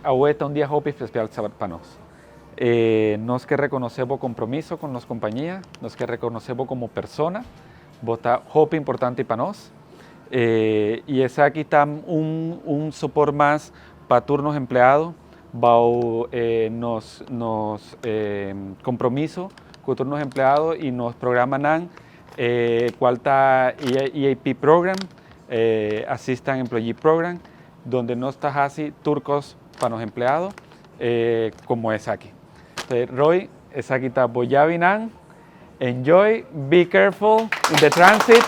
Hoy está un día hopi especial para nós. Nós que reconocemos compromiso con las compañías, nós que reconocemos como persona, está hopi importante para nós. Y esa aquí está un soporte más para turnos empleados, nos compromiso con turnos empleados y nos programan cuál está EAP Program, Assistant Employee Program, donde no está así turcos para los empleados, como es aquí. Entonces, Roy, es aquí está Boyavinan. Enjoy, be careful in the transit,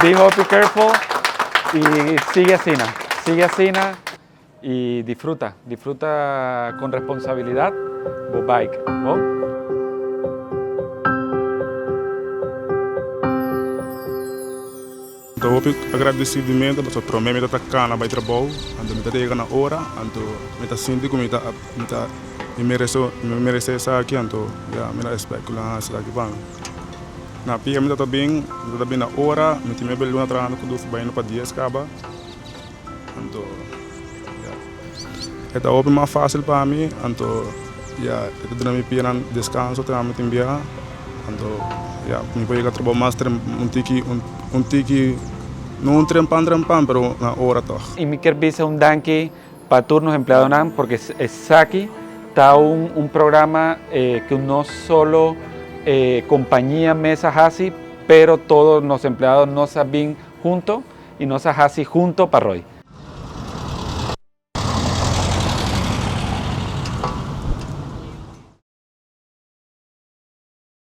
be careful y sigue así y disfruta con responsabilidad o bike. ¿No? Então, eu agradecimento para mim, eu cá na Baía Trabalho, então eu chego na hora, então eu sinto que eu mereço essa aqui, então eu respeito lá essa aqui bem. Na pia eu também na hora, eu tenho belo na trana que eu fui para 10 acaba, então é open mais fácil para mim, então eu tenho minha pia na descanso, tenho minha timbia, então eu vou trabalhar mais um tiki não trempan, pero na hora toch. Y me quiero decir un danke para turnos empleados NAM, porque es aquí está un programa que no solo compañía mesa así, pero todos los empleados nos saben juntos y nos hacen juntos para hoy.